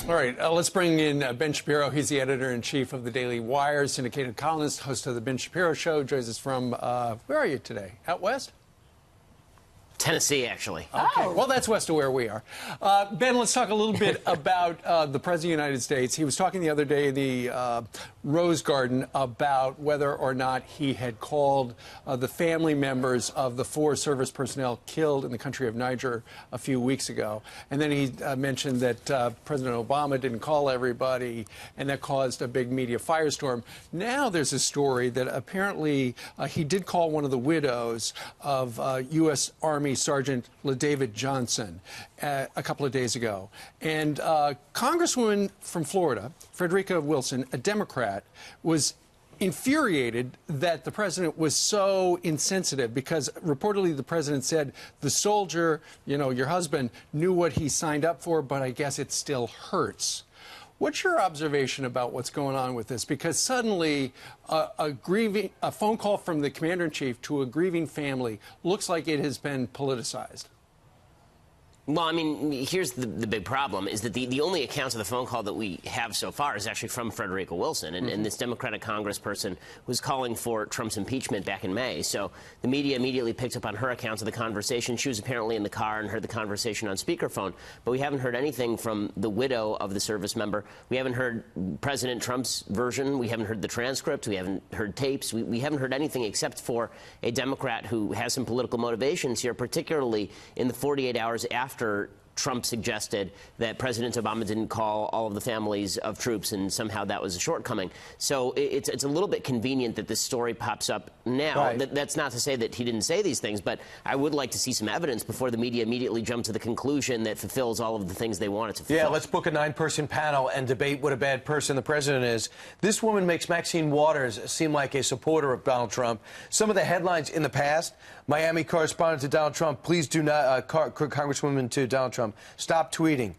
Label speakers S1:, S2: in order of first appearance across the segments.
S1: All right, let's bring in Ben Shapiro. He's the editor-in-chief of the Daily Wire, syndicated columnist, host of the Ben Shapiro Show. Joins us from, where are you today? Out west?
S2: Tennessee, actually.
S1: Okay. Well, that's west of where we are. Ben, let's talk a little bit about the President of the United States. He was talking the other day in the Rose Garden about whether or not he had called the family members of the 4 service personnel killed in the country of Niger a few weeks ago. And then he mentioned that President Obama didn't call everybody, and that caused a big media firestorm. Now there's a story that apparently he did call one of the widows of U.S. Army Sergeant LaDavid Johnson a couple of days ago. And Congresswoman from Florida, Frederica Wilson, a Democrat, was infuriated that the president was so insensitive because reportedly the president said the soldier, you know, your husband, knew what he signed up for, but I guess it still hurts. What's your observation about what's going on with this? Because suddenly a phone call from the commander-in-chief to a grieving family looks like it has been politicized.
S2: Well, I mean, here's the big problem, is that the only accounts of the phone call that we have so far is actually from Frederica Wilson, and this Democratic congressperson was calling for Trump's impeachment back in May. So the media immediately picked up on her accounts of the conversation. She was apparently in the car and heard the conversation on speakerphone, but we haven't heard anything from the widow of the service member. We haven't heard President Trump's version. We haven't heard the transcript. We haven't heard tapes. We haven't heard anything except for a Democrat who has some political motivations here, particularly in the 48 hours after Trump suggested that President Obama didn't call all of the families of troops, and somehow that was a shortcoming. So it's a little bit convenient that this story pops up now.
S1: Right.
S2: That's not to say that he didn't say these things, but I would like to see some evidence before the media immediately jump to the conclusion that fulfills all of the things they want it to fulfill.
S3: Yeah, let's book a 9-person panel and debate what a bad person the president is. This woman makes Maxine Waters seem like a supporter of Donald Trump. Some of the headlines in the past: Miami correspondent to Donald Trump, please do not, Congresswoman to Donald Trump, stop tweeting.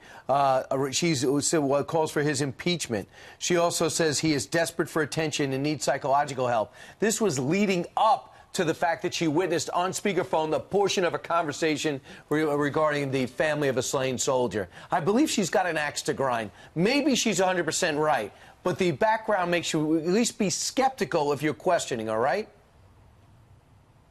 S3: She calls for his impeachment. She also says he is desperate for attention and needs psychological help. This was leading up to the fact that she witnessed on speakerphone the portion of a conversation regarding the family of a slain soldier. I believe she's got an axe to grind. Maybe she's 100% right, but the background makes you at least be skeptical if you're questioning, all right?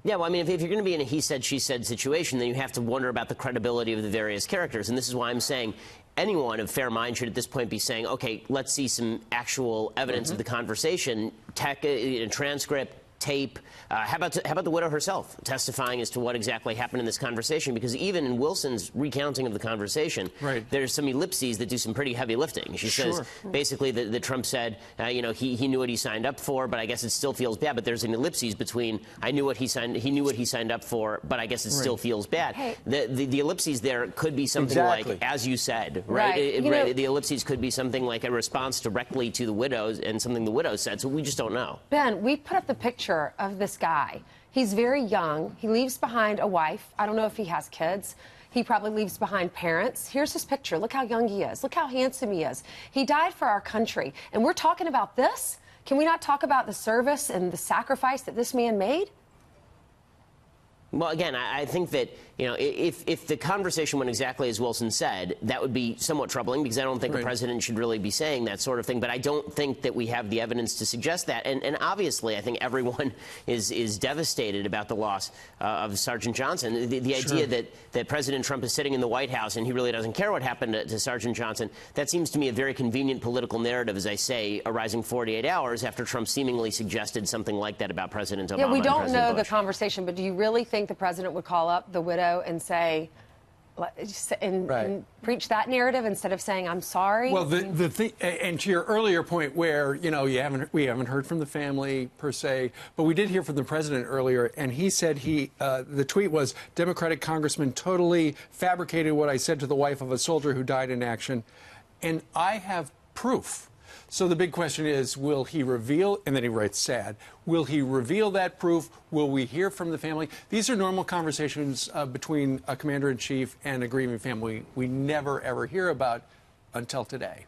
S2: Yeah, well, I mean, if you're going to be in a he said, she said situation, then you have to wonder about the credibility of the various characters. And this is why I'm saying anyone of fair mind should at this point be saying, okay, let's see some actual evidence of the conversation, transcript, tape. How about the widow herself testifying as to what exactly happened in this conversation? Because even in Wilson's recounting of the conversation, there's some ellipses that do some pretty heavy lifting. She says basically that Trump said, you know, he knew what he signed up for, but I guess it still feels bad. But there's an ellipses between he knew what he signed up for, but I guess it still feels bad.
S4: Hey.
S2: The ellipses there could be something like, as you said, right? The ellipses could be something like a response directly to the widows and something the widow said. So we just don't know.
S4: Ben, we put up the picture of this guy. He's very young. He leaves behind a wife. I don't know if he has kids. He probably leaves behind parents. Here's his picture. Look how young he is. Look how handsome he is. He died for our country. And we're talking about this? Can we not talk about the service and the sacrifice that this man made?
S2: Well, again, I think that, you know, if the conversation went exactly as Wilson said, that would be somewhat troubling, because I don't think the president should really be saying that sort of thing. But I don't think that we have the evidence to suggest that. And obviously, I think everyone is devastated about the loss of Sergeant Johnson. The idea that President Trump is sitting in the White House and he really doesn't care what happened to Sergeant Johnson, that seems to me a very convenient political narrative, as I say, arising 48 hours after Trump seemingly suggested something like that about President Obama.
S4: Yeah, we don't know
S2: Bush.
S4: the conversation, but do you really think the president would call up the widow and say, and preach that narrative instead of saying, I'm sorry?
S1: Well, the thing, and to your earlier point where, you know, we haven't heard from the family per se, but we did hear from the president earlier, and he said the tweet was, Democratic congressman totally fabricated what I said to the wife of a soldier who died in action, and I have proof. So the big question is, will he reveal, and then he writes sad, will he reveal that proof? Will we hear from the family? These are normal conversations between a commander-in-chief and a grieving family we never, ever hear about until today.